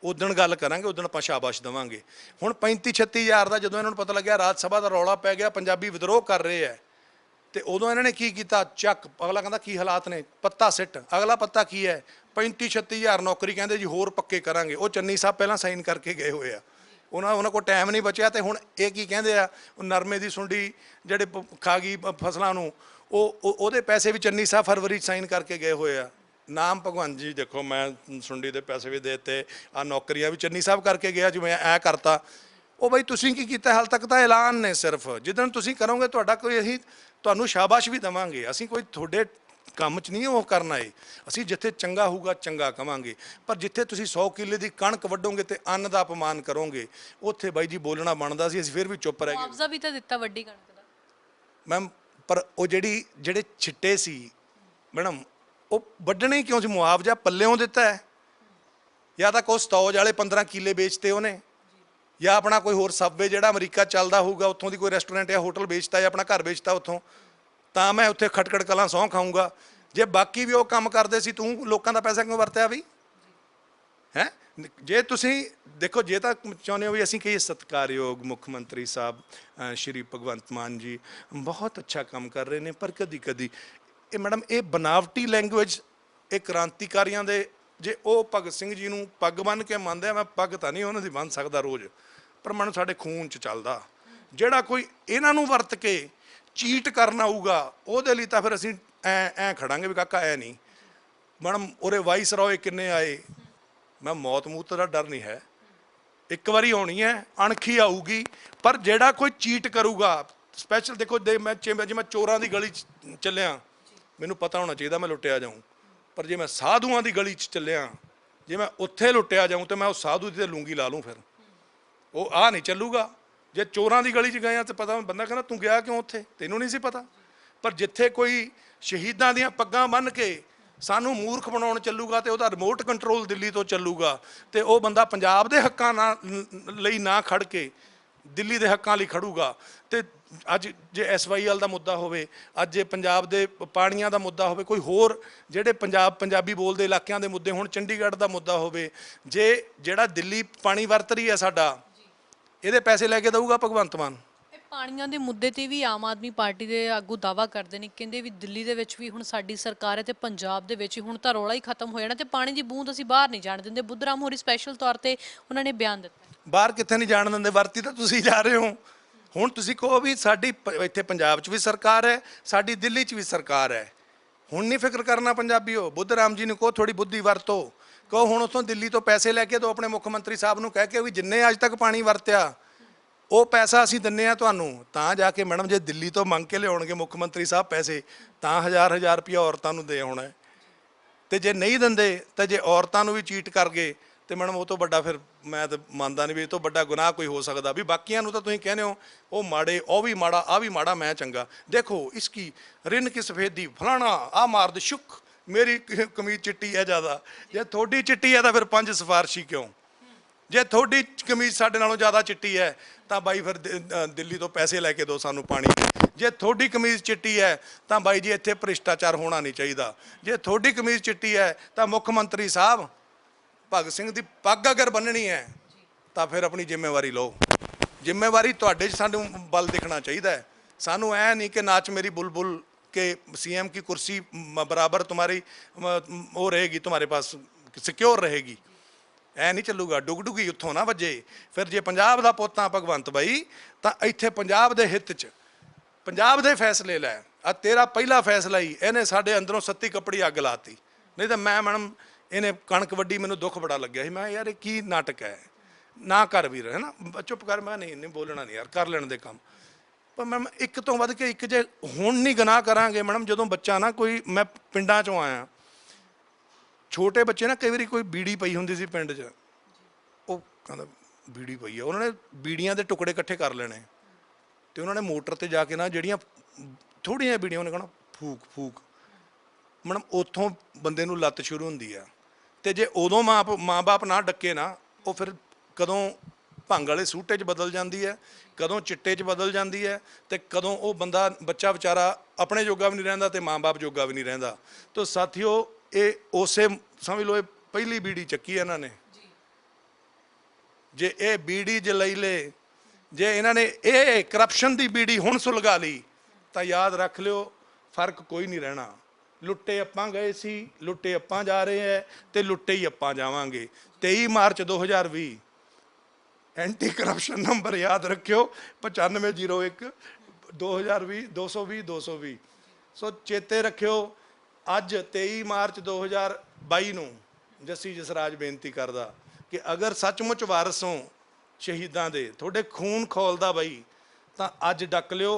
A: ਉਦਣ ਗੱਲ ਕਰਾਂਗੇ, ਉਦਣ ਆਪਾਂ ਸ਼ਾਬਾਸ਼ ਦੇਵਾਂਗੇ। ਹੁਣ 35-36 ਦਾ ਜਦੋਂ ਇਹਨਾਂ ਨੂੰ ਪਤਾ ਲੱਗਿਆ ਰਾਜ ਸਭਾ ਦਾ ਰੌਲਾ ਪੈ ਗਿਆ, ਪੰਜਾਬੀ ਵਿਦਰੋਹ ਕਰ ਰਹੇ ਹੈ, ਤੇ ਉਦੋਂ ਇਹਨਾਂ ਨੇ ਕੀ ਕੀਤਾ, ਚੱਕ, ਅਗਲਾ ਕਹਿੰਦਾ ਕੀ ਹਾਲਾਤ ਨੇ, ਪੱਤਾ ਸਿੱਟ। ਅਗਲਾ ਪੱਤਾ ਕੀ ਹੈ, 35-36 ਨੌਕਰੀ ਕਹਿੰਦੇ ਜੀ ਹੋਰ ਪੱਕੇ ਕਰਾਂਗੇ। ਉਹ ਚੰਨੀ ਸਾਹਿਬ ਪਹਿਲਾਂ ਸਾਈਨ ਕਰਕੇ ਗਏ ਹੋਏ ਆ, ਉਹਨਾਂ ਕੋਲ ਟਾਈਮ ਨਹੀਂ ਬਚਿਆ। ਤੇ ਹੁਣ ਇਹ ਕੀ ਕਹਿੰਦੇ ਆ, ਉਹ ਨਰਮੇ ਦੀ ਸੁੰਡੀ ਜਿਹੜੇ ਖਾ ਗਈ ਫਸਲਾਂ ਨੂੰ, ਉਹਦੇ ਪੈਸੇ ਵੀ ਚੰਨੀ ਸਾਹਿਬ ਫਰਵਰੀ 'ਚ ਸਾਈਨ ਕਰਕੇ ਗਏ ਹੋਏ ਆ। ਨਾਮ ਭਗਵੰਤ ਜੀ ਦੇਖੋ, ਮੈਂ ਸੁੰਡੀ ਦੇ ਪੈਸੇ ਵੀ ਦੇ ਦਿੱਤੇ, ਆਹ ਨੌਕਰੀਆਂ ਵੀ ਚੰਨੀ ਸਾਹਿਬ ਕਰਕੇ ਗਿਆ, ਜਿਵੇਂ ਐ ਕਰਤਾ। ਉਹ ਬਈ ਤੁਸੀਂ ਕੀ ਕੀਤਾ, ਹਾਲ ਤੱਕ ਤਾਂ ਐਲਾਨ ਨੇ ਸਿਰਫ। ਜਿੱਦਣ ਤੁਸੀਂ ਕਰੋਗੇ ਤੁਹਾਡਾ ਕੋਈ, ਅਸੀਂ ਤੁਹਾਨੂੰ ਸ਼ਾਬਾਸ਼ ਵੀ ਦੇਵਾਂਗੇ। ਅਸੀਂ ਕੋਈ ਤੁਹਾਡੇ ਕੰਮ 'ਚ ਨਹੀਂ ਉਹ ਕਰਨਾ ਏ, ਅਸੀਂ ਜਿੱਥੇ ਚੰਗਾ ਹੋਊਗਾ ਚੰਗਾ ਕਵਾਂਗੇ। ਪਰ ਜਿੱਥੇ ਤੁਸੀਂ 100 ਕਿੱਲੇ ਦੀ ਕਣਕ ਵੱਢੋਗੇ ਤੇ ਅੰਨ ਦਾ ਅਪਮਾਨ ਕਰੋਗੇ, ਉੱਥੇ ਬਾਈ ਜੀ ਬੋਲਣਾ ਬਣਦਾ ਸੀ। ਅਸੀਂ ਫਿਰ ਵੀ ਚੁੱਪ ਰਹਿ ਗਏ।
B: ਮੁਆਵਜ਼ਾ ਵੀ ਤਾਂ ਦਿੱਤਾ ਵੱਡੀ ਕਣਕ ਦਾ
A: ਮੈਮ, ਪਰ ਉਹ ਜਿਹੜੇ ਛਿੱਟੇ ਸੀ ਮੈਡਮ, ਉਹ ਵੱਢਣੇ ਕਿਉਂ ਸੀ? ਮੁਆਵਜ਼ਾ ਪੱਲਿਓਂ ਦਿੱਤਾ ਹੈ, ਜਾਂ ਤਾਂ ਕੋਈ ਸਤੌਜ ਵਾਲੇ 15 ਕਿੱਲੇ ਵੇਚਤੇ ਉਹਨੇ, ਜਾਂ ਆਪਣਾ ਕੋਈ ਹੋਰ ਸਬਵੇ ਜਿਹੜਾ ਅਮਰੀਕਾ ਚੱਲਦਾ ਹੋਊਗਾ ਉੱਥੋਂ ਦੀ ਕੋਈ ਰੈਸਟੋਰੈਂਟ ਜਾਂ ਹੋਟਲ ਵੇਚਤਾ, ਜਾਂ ਆਪਣਾ ਘਰ ਵੇਚਤਾ ਉੱਥੋਂ, ਤਾਂ ਮੈਂ ਉੱਥੇ ਖਟਖਟ ਕਲਾਂ ਸਹੁੰ ਖਾਊਂਗਾ। ਜੇ ਬਾਕੀ ਵੀ ਉਹ ਕੰਮ ਕਰਦੇ ਸੀ, ਤੂੰ ਲੋਕਾਂ ਦਾ ਪੈਸਾ ਕਿਉਂ ਵਰਤਿਆ ਵੀ ਹੈ? ਜੇ ਤੁਸੀਂ ਦੇਖੋ, ਜੇ ਤਾਂ ਚਾਹੁੰਦੇ ਹੋ ਵੀ ਅਸੀਂ ਕਹੀਏ ਸਤਿਕਾਰਯੋਗ ਮੁੱਖ ਮੰਤਰੀ ਸਾਹਿਬ ਸ਼੍ਰੀ ਭਗਵੰਤ ਮਾਨ ਜੀ ਬਹੁਤ ਅੱਛਾ ਕੰਮ ਕਰ ਰਹੇ ਨੇ, ਪਰ ਕਦੀ ਕਦੀ ਇਹ ਮੈਡਮ ਇਹ ਬਨਾਵਟੀ ਲੈਂਗੁਏਜ, ਇਹ ਕ੍ਰਾਂਤੀਕਾਰੀਆਂ ਦੇ, ਜੇ ਉਹ ਭਗਤ ਸਿੰਘ ਜੀ ਨੂੰ ਪੱਗ ਬੰਨ੍ਹ ਕੇ ਮੰਨਦੇ ਆ, ਮੈਂ ਪੱਗ ਤਾਂ ਨਹੀਂ ਉਹਨਾਂ ਦੀ ਬੰਨ੍ਹ ਸਕਦਾ ਰੋਜ਼, ਪਰ ਮੈਨੂੰ ਸਾਡੇ ਖੂਨ 'ਚ ਚੱਲਦਾ। ਜਿਹੜਾ ਕੋਈ ਇਹਨਾਂ ਨੂੰ ਵਰਤ ਕੇ ਚੀਟ ਕਰਨ ਆਊਗਾ, ਉਹਦੇ ਲਈ ਤਾਂ ਫਿਰ ਅਸੀਂ ਐਂ ਖੜਾਂਗੇ ਵੀ ਕਾਕਾ ਐ ਨਹੀਂ। ਮੈਡਮ ਉਰੇ ਵਾਈਸ ਰੋਏ ਕਿੰਨੇ ਆਏ, ਮੈਂ ਮੌਤ ਮੂਤ ਦਾ ਡਰ ਨਹੀਂ ਹੈ, ਇੱਕ ਵਾਰੀ ਆਉਣੀ ਹੈ, ਅਣਖੀ ਆਊਗੀ। ਪਰ ਜਿਹੜਾ ਕੋਈ ਚੀਟ ਕਰੂਗਾ, ਸਪੈਸ਼ਲ ਦੇਖੋ, ਜੇ ਮੈਂ ਚੋਰਾਂ ਦੀ ਗਲੀ 'ਚ ਚੱਲਿਆ, ਮੈਨੂੰ ਪਤਾ ਹੋਣਾ ਚਾਹੀਦਾ ਮੈਂ ਲੁੱਟਿਆ ਜਾਊਂ। ਪਰ ਜੇ ਮੈਂ ਸਾਧੂਆਂ ਦੀ ਗਲੀ 'ਚ ਚੱਲਿਆ, ਜੇ ਮੈਂ ਉੱਥੇ ਲੁੱਟਿਆ ਜਾਊਂ, ਤਾਂ ਮੈਂ ਉਹ ਸਾਧੂ ਦੀ ਲੂੰਗੀ ਲਾ ਲੂੰ। ਫਿਰ ਉਹ ਆਹ ਨਹੀਂ ਚੱਲੂਗਾ। ਜੇ ਚੋਰਾਂ ਦੀ ਗਲੀ 'ਚ ਗਏ ਆ ਤਾਂ ਪਤਾ, ਬੰਦਾ ਕਹਿੰਦਾ ਤੂੰ ਗਿਆ ਕਿਉਂ ਉੱਥੇ, ਤੈਨੂੰ ਨਹੀਂ ਸੀ ਪਤਾ। ਪਰ ਜਿੱਥੇ ਕੋਈ ਸ਼ਹੀਦਾਂ ਦੀਆਂ ਪੱਗਾਂ ਬੰਨ੍ਹ ਕੇ ਸਾਨੂੰ ਮੂਰਖ ਬਣਾਉਣ ਚੱਲੂਗਾ, ਤੇ ਉਹਦਾ ਰਿਮੋਟ ਕੰਟਰੋਲ ਦਿੱਲੀ ਤੋਂ ਚੱਲੂਗਾ, ਤੇ ਉਹ ਬੰਦਾ ਪੰਜਾਬ ਦੇ ਹੱਕਾਂ ਲਈ ਨਾ ਖੜ ਕੇ ਦਿੱਲੀ ਦੇ ਹੱਕਾਂ ਲਈ ਖੜੂਗਾ। ਤੇ ਅੱਜ ਜੇ SYL ਦਾ ਮੁੱਦਾ ਹੋਵੇ, ਅੱਜ ਜੇ ਪੰਜਾਬ ਦੇ ਪਾਣੀਆਂ ਦਾ ਮੁੱਦਾ ਹੋਵੇ, ਕੋਈ ਹੋਰ ਜਿਹੜੇ ਪੰਜਾਬੀ ਬੋਲਦੇ ਇਲਾਕਿਆਂ ਦੇ ਮੁੱਦੇ, ਹੁਣ ਚੰਡੀਗੜ੍ਹ ਦਾ ਮੁੱਦਾ ਹੋਵੇ, ਜੇ ਜਿਹੜਾ ਦਿੱਲੀ ਪਾਣੀ ਵਰਤ ਰਹੀ ਹੈ ਸਾਡਾ, ਇਹਦੇ ਪੈਸੇ ਲੈ ਕੇ ਦਊਗਾ ਭਗਵੰਤ ਮਾਨ?
B: ਇਹ ਪਾਣੀਆਂ ਦੇ ਮੁੱਦੇ ਤੇ ਵੀ ਆਮ ਆਦਮੀ ਪਾਰਟੀ ਦੇ ਆਗੂ ਦਾਅਵਾ ਕਰਦੇ ਨੇ, ਕਹਿੰਦੇ ਵੀ ਦਿੱਲੀ ਦੇ ਵਿੱਚ ਵੀ ਹੁਣ ਸਾਡੀ ਸਰਕਾਰ ਹੈ ਤੇ ਪੰਜਾਬ ਦੇ ਵਿੱਚ ਹੁਣ ਤਾਂ ਰੌਲਾ ਹੀ ਖਤਮ ਹੋ ਜਾਣਾ ਤੇ ਪਾਣੀ ਦੀ ਬੂੰਦ ਅਸੀਂ ਬਾਹਰ ਨਹੀਂ ਜਾਣ ਦਿੰਦੇ। ਬੁੱਧਰਾਮ ਹੋਰੀ ਸਪੈਸ਼ਲ ਤੌਰ ਤੇ ਉਹਨਾਂ ਨੇ ਬਿਆਨ ਦਿੱਤਾ।
A: ਬਾਹਰ ਕਿੱਥੇ ਨਹੀਂ ਜਾਣ ਦਿੰਦੇ, ਵਰਤੀ ਤਾਂ ਤੁਸੀਂ ਜਾ ਰਹੇ ਹੋ। ਹੁਣ ਤੁਸੀਂ ਕਹੋ ਵੀ ਸਾਡੀ ਇੱਥੇ ਪੰਜਾਬ 'ਚ ਵੀ ਸਰਕਾਰ ਹੈ, ਸਾਡੀ ਦਿੱਲੀ 'ਚ ਵੀ ਸਰਕਾਰ ਹੈ, ਹੁਣ ਨਹੀਂ ਫਿਕਰ ਕਰਨਾ ਪੰਜਾਬੀਓ। ਬੁੱਧਰਾਮ ਜੀ ਨੂੰ ਕਹੋ ਥੋੜੀ ਬੁੱਧੀ ਵਰਤੋ, ਕਹੋ ਹੁਣ ਉੱਥੋਂ ਦਿੱਲੀ ਤੋਂ ਪੈਸੇ ਲੈ ਕੇ ਦਿਓ ਆਪਣੇ ਮੁੱਖ ਮੰਤਰੀ ਸਾਹਿਬ ਨੂੰ, ਕਹਿ ਕੇ ਵੀ ਜਿੰਨੇ ਅੱਜ ਤੱਕ ਪਾਣੀ ਵਰਤਿਆ ਉਹ ਪੈਸਾ ਅਸੀਂ ਦਿੰਨੇ ਆ ਤੁਹਾਨੂੰ। ਤਾਂ ਜਾ ਕੇ ਮੈਡਮ ਜੇ ਦਿੱਲੀ ਤੋਂ ਮੰਗ ਕੇ ਲਿਆਉਣਗੇ ਮੁੱਖ ਮੰਤਰੀ ਸਾਹਿਬ ਪੈਸੇ, ਤਾਂ ਹਜ਼ਾਰ ਰੁਪਇਆ ਔਰਤਾਂ ਨੂੰ ਦੇ ਆਉਣਾ। ਤੇ ਜੇ ਨਹੀਂ ਦਿੰਦੇ ਤਾਂ ਜੇ ਔਰਤਾਂ ਨੂੰ ਵੀ ਚੀਟ ਕਰ ਗਏ ਤੇ ਮੈਡਮ ਉਹ ਤੋਂ ਵੱਡਾ ਫਿਰ ਮੈਂ ਤਾਂ ਮੰਨਦਾ ਨਹੀਂ ਵੀ ਇਹ ਤੋਂ ਵੱਡਾ ਗੁਨਾਹ ਕੋਈ ਹੋ ਸਕਦਾ। ਵੀ ਬਾਕੀਆਂ ਨੂੰ ਤਾਂ ਤੁਸੀਂ ਕਹਿੰਦੇ ਹੋ ਉਹ ਮਾੜੇ, ਉਹ ਵੀ ਮਾੜਾ, ਆ ਵੀ ਮਾੜਾ, ਮੈਂ ਚੰਗਾ। ਦੇਖੋ ਇਸकी ਰਿਨ ਕੀ ਸਫੇਦੀ ਫਲਾਣਾ ਆ ਮਾਰਦ ਸ਼ੁਕ, ਮੇਰੀ ਕਮੀਜ਼ ਚਿੱਟੀ ਹੈ ਜ਼ਿਆਦਾ। ਜੇ ਤੁਹਾਡੀ ਚਿੱਟੀ ਹੈ ਤਾਂ ਫਿਰ 5 ਸਿਫਾਰਸ਼ੀ ਕਿਉਂ? ਜੇ ਤੁਹਾਡੀ ਕਮੀਜ਼ ਸਾਡੇ ਨਾਲੋਂ ਜ਼ਿਆਦਾ ਚਿੱਟੀ ਹੈ ਤਾਂ ਬਾਈ ਫਿਰ ਦਿੱਲੀ ਤੋਂ ਪੈਸੇ ਲੈ ਕੇ ਦਿਓ ਸਾਨੂੰ ਪਾਣੀ। ਜੇ ਤੁਹਾਡੀ ਕਮੀਜ਼ ਚਿੱਟੀ ਹੈ ਤਾਂ ਬਾਈ ਜੀ ਇੱਥੇ ਭ੍ਰਿਸ਼ਟਾਚਾਰ ਹੋਣਾ ਨਹੀਂ ਚਾਹੀਦਾ। ਜੇ ਤੁਹਾਡੀ ਕਮੀਜ਼ ਚਿੱਟੀ ਹੈ ਤਾਂ ਮੁੱਖ ਮੰਤਰੀ ਸਾਹਿਬ ਭਗਤ ਸਿੰਘ ਦੀ ਪੱਗ ਅਗਰ ਬੰਨਣੀ ਹੈ ਤਾਂ ਫਿਰ ਆਪਣੀ ਜ਼ਿੰਮੇਵਾਰੀ ਲਓ। ਜ਼ਿੰਮੇਵਾਰੀ ਤੁਹਾਡੇ 'ਚ ਸਾਨੂੰ ਬਲ ਦਿਖਣਾ ਚਾਹੀਦਾ ਹੈ। ਸਾਨੂੰ ਐ ਨਹੀਂ ਕਿ ਨਾਚ ਮੇਰੀ बुलबुल के CM की कुर्सी बराबर तुम्हारी वो रहेगी, तुम्हारे पास सिक्योर रहेगी। ਐ ਨਹੀਂ ਚੱਲੂਗਾ। ਡੁਗਡੁਗੀ ਉੱਥੋਂ ਨਾ ਵੱਜੇ। ਫਿਰ ਜੇ ਪੰਜਾਬ ਦਾ ਪੋਤਾ ਭਗਵੰਤ ਬਾਈ ਤਾਂ ਇੱਥੇ ਪੰਜਾਬ ਦੇ ਹਿੱਤ 'ਚ ਪੰਜਾਬ ਦੇ ਫੈਸਲੇ ਲੈ। ਆ ਤੇਰਾ ਪਹਿਲਾ ਫੈਸਲਾ ਹੀ ਇਹਨੇ ਸਾਡੇ ਅੰਦਰੋਂ ਸੱਤੀ ਕੱਪੜੀ ਅੱਗ ਲਾਤੀ। ਨਹੀਂ ਤਾਂ ਮੈਂ ਮੈਡਮ ਇਹਨੇ ਕਣਕ ਵੱਡੀ, ਮੈਨੂੰ ਦੁੱਖ ਬੜਾ ਲੱਗਿਆ ਸੀ। ਮੈਂ ਯਾਰ ਇਹ ਕੀ ਨਾਟਕ ਹੈ, ਨਾ ਕਰ ਵੀਰ, ਹੈ ਨਾ, ਚੁੱਪ ਕਰ। ਮੈਂ ਨਹੀਂ ਬੋਲਣਾ ਨਹੀਂ ਯਾਰ, ਕਰ ਲੈਣ ਦੇ ਕੰਮ। ਪਰ ਮੈਮ ਇੱਕ ਤੋਂ ਵੱਧ ਕੇ ਇੱਕ ਜੇ ਹੁਣ ਨਹੀਂ ਗੁਨਾਹ ਕਰਾਂਗੇ ਮੈਡਮ, ਜਦੋਂ ਬੱਚਾ ਨਾ ਕੋਈ, ਮੈਂ ਪਿੰਡਾਂ 'ਚੋਂ ਆਇਆ, ਛੋਟੇ ਬੱਚੇ ਨਾ ਕਈ ਵਾਰੀ ਕੋਈ ਬੀੜੀ ਪਈ ਹੁੰਦੀ ਸੀ ਪਿੰਡ 'ਚ, ਉਹ ਕਹਿੰਦਾ ਬੀੜੀ ਪਈ ਆ, ਉਹਨਾਂ ਨੇ ਬੀੜੀਆਂ ਦੇ ਟੁਕੜੇ ਇਕੱਠੇ ਕਰ ਲੈਣੇ ਤੇ ਉਹਨਾਂ ਨੇ ਮੋਟਰ ਤੇ ਜਾ ਕੇ ਨਾ ਜਿਹੜੀਆਂ ਥੋੜ੍ਹੀਆਂ ਬੀੜੀਆਂ ਉਹਨੇ ਕਹਿਣਾ ਫੂਕ ਫੂਕ। ਮੈਡਮ ਉੱਥੋਂ ਬੰਦੇ ਨੂੰ ਲੱਤ ਸ਼ੁਰੂ ਹੁੰਦੀ ਆ। ਤੇ ਜੇ ਉਦੋਂ ਮਾਂ ਬਾਪ ਨਾ ਡੱਕੇ ਨਾ, ਉਹ ਫਿਰ ਕਦੋਂ ਭੰਗ ਵਾਲੇ ਸੂਟੇ 'ਚ ਬਦਲ ਜਾਂਦੀ ਹੈ, ਕਦੋਂ ਚਿੱਟੇ 'ਚ ਬਦਲ ਜਾਂਦੀ ਹੈ, ਤੇ ਕਦੋਂ ਉਹ ਬੱਚਾ ਵਿਚਾਰਾ ਆਪਣੇ ਜੋਗਾ ਵੀ ਨਹੀਂ ਰਹਿੰਦਾ ਤੇ ਮਾਂ ਬਾਪ ਜੋਗਾ ਵੀ ਨਹੀਂ ਰਹਿੰਦਾ। ਤਾਂ ਸਾਥੀਓ ਇਹ ਉਸੇ ਸਮਝ ਲਓ ਇਹ ਪਹਿਲੀ ਬੀੜੀ ਚੱਕੀ ਇਹਨਾਂ ਨੇ। ਜੇ ਇਹ ਬੀੜੀ ਜਲਈਲੇ, ਜੇ ਇਹਨਾਂ ਨੇ ਇਹ ਕਰਪਸ਼ਨ ਦੀ ਬੀੜੀ ਹੁਣ ਸੁਲਗਾ ਲਈ ਤਾਂ ਯਾਦ ਰੱਖ ਲਿਓ ਫਰਕ ਕੋਈ ਨਹੀਂ ਰਹਿਣਾ। ਲੁੱਟੇ ਆਪਾਂ ਗਏ ਸੀ, ਲੁੱਟੇ ਆਪਾਂ ਜਾ ਰਹੇ ਹੈ ਤੇ ਲੁੱਟੇ ਹੀ ਆਪਾਂ ਜਾਵਾਂਗੇ। 23 ਮਾਰਚ 2020 ਐਂਟੀ ਕਰਪਸ਼ਨ ਨੰਬਰ ਯਾਦ ਰੱਖਿਓ 9501 2020 220 220। ਸੋ ਚੇਤੇ ਰੱਖਿਓ। ਅੱਜ 23 ਮਾਰਚ 2022 ਨੂੰ ਜੱਸੀ ਜਸਰਾਜ ਬੇਨਤੀ ਕਰਦਾ ਕਿ ਅਗਰ ਸੱਚਮੁੱਚ ਵਾਰਸ ਹੋ ਸ਼ਹੀਦਾਂ ਦੇ, ਤੁਹਾਡੇ ਖੂਨ ਖੋਲਦਾ ਬਈ, ਤਾਂ ਅੱਜ ਡੱਕ ਲਿਓ।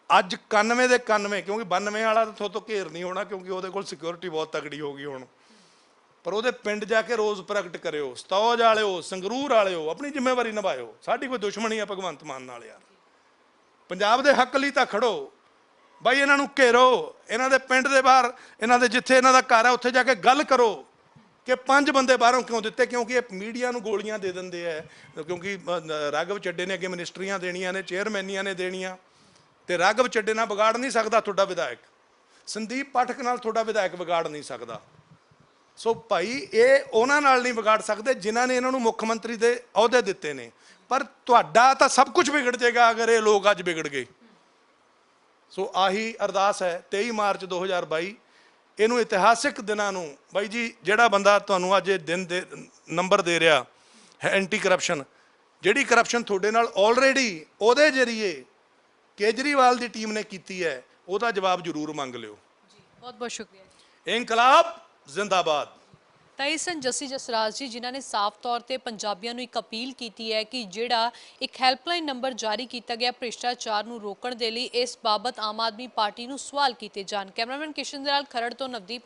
A: ਅੱਜ 91 ਦੇ 91, ਕਿਉਂਕਿ 92 ਵਾਲਾ ਤਾਂ ਤੁਹਾਡੇ ਤੋਂ ਘੇਰ ਨਹੀਂ ਹੋਣਾ ਕਿਉਂਕਿ ਉਹਦੇ ਕੋਲ ਸਿਕਿਉਰਿਟੀ ਬਹੁਤ ਤਕੜੀ ਹੋ ਗਈ ਹੁਣ। ਪਰ ਉਹਦੇ ਪਿੰਡ ਜਾ ਕੇ ਰੋਜ਼ ਪ੍ਰਗਟ ਕਰਿਓ। ਸਤੌਜ ਵਾਲਿਓ, ਸੰਗਰੂਰ ਵਾਲਿਓ, ਆਪਣੀ ਜ਼ਿੰਮੇਵਾਰੀ ਨਿਭਾਇਓ। ਸਾਡੀ ਕੋਈ ਦੁਸ਼ਮਣੀ ਆ ਭਗਵੰਤ ਮਾਨ ਨਾਲ ਯਾਰ। ਪੰਜਾਬ ਦੇ ਹੱਕ ਲਈ ਤਾਂ ਖੜੋ ਬਾਈ। ਇਹਨਾਂ ਨੂੰ ਘੇਰੋ, ਇਹਨਾਂ ਦੇ ਪਿੰਡ ਦੇ ਬਾਹਰ, ਇਹਨਾਂ ਦੇ ਜਿੱਥੇ ਇਹਨਾਂ ਦਾ ਘਰ ਹੈ ਉੱਥੇ ਜਾ ਕੇ ਗੱਲ ਕਰੋ ਕਿ 5 ਬੰਦੇ ਬਾਹਰੋਂ ਕਿਉਂ ਦਿੱਤੇ। ਕਿਉਂਕਿ ਇਹ ਮੀਡੀਆ ਨੂੰ ਗੋਲੀਆਂ ਦੇ ਦਿੰਦੇ ਹੈ, ਕਿਉਂਕਿ ਰਾਘਵ ਚੱਡੇ ਨੇ ਅੱਗੇ ਮਿਨਿਸਟਰੀਆਂ ਦੇਣੀਆਂ ਨੇ, ਚੇਅਰਮੈਨੀਆਂ ਨੇ ਦੇਣੀਆਂ, ਤੇ ਰਾਘਵ ਚੱਡੇ ਨਾਲ ਵਿਗਾੜ ਨਹੀਂ ਸਕਦਾ ਤੁਹਾਡਾ ਵਿਧਾਇਕ। ਸੰਦੀਪ ਪਾਠਕ ਨਾਲ ਤੁਹਾਡਾ ਵਿਧਾਇਕ ਵਿਗਾੜ ਨਹੀਂ ਸਕਦਾ। ਸੋ ਭਾਈ ਇਹ ਉਹਨਾਂ ਨਾਲ ਨਹੀਂ ਵਿਗਾੜ ਸਕਦੇ ਜਿਨ੍ਹਾਂ ਨੇ ਇਹਨਾਂ ਨੂੰ ਮੁੱਖ ਮੰਤਰੀ ਦੇ ਅਹੁਦੇ ਦਿੱਤੇ ਨੇ। ਪਰ ਤੁਹਾਡਾ ਤਾਂ ਸਭ ਕੁਝ ਵਿਗੜ ਜਾਏਗਾ ਅਗਰ ਇਹ ਲੋਕ ਅੱਜ ਵਿਗੜ ਗਏ। ਸੋ ਆਹੀ ਅਰਦਾਸ ਹੈ 23 ਮਾਰਚ 2022 ਇਹਨੂੰ ਇਤਿਹਾਸਿਕ ਦਿਨਾਂ ਨੂੰ। ਬਾਈ ਜੀ ਜਿਹੜਾ ਬੰਦਾ ਤੁਹਾਨੂੰ ਅੱਜ ਇਹ ਦਿਨ ਦੇ ਨੰਬਰ ਦੇ ਰਿਹਾ ਹੈ ਐਂਟੀ ਕਰਪਸ਼ਨ, ਜਿਹੜੀ ਕਰਪਸ਼ਨ ਤੁਹਾਡੇ ਨਾਲ ਆਲਰੇਡੀ ਉਹਦੇ ਜ਼ਰੀਏ ਕੇਜਰੀਵਾਲ ਦੀ ਟੀਮ ਨੇ ਕੀਤੀ ਹੈ, ਉਹਦਾ ਜਵਾਬ ਜ਼ਰੂਰ ਮੰਗ ਲਿਓ।
B: ਜੀ ਬਹੁਤ ਬਹੁਤ ਸ਼ੁਕਰੀਆ।
A: ਇਨਕਲਾਬ ਜ਼ਿੰਦਾਬਾਦ।
B: ਤਾਂ ਇਹ ਸਨ ਜੱਸੀ ਜਸਰਾਜ ਜੀ, ਜਿਨ੍ਹਾਂ ਨੇ ਸਾਫ਼ ਤੌਰ ਤੇ ਪੰਜਾਬੀਆਂ ਨੂੰ ਇੱਕ ਅਪੀਲ ਕੀਤੀ ਹੈ ਕਿ ਜਿਹੜਾ ਇੱਕ ਹੈਲਪਲਾਈਨ ਨੰਬਰ ਜਾਰੀ ਕੀਤਾ ਗਿਆ ਭ੍ਰਿਸ਼ਟਾਚਾਰ ਨੂੰ ਰੋਕਣ ਦੇ ਲਈ, ਇਸ ਬਾਬਤ ਆਮ ਆਦਮੀ ਪਾਰਟੀ ਨੂੰ ਸਵਾਲ ਕੀਤੇ ਜਾਣ। ਕੈਮਰਾਮੈਨ ਕਿਸ਼ਨ ਦੇ ਨਾਲ ਖਰੜ ਤੋਂ ਨਵਦੀਪ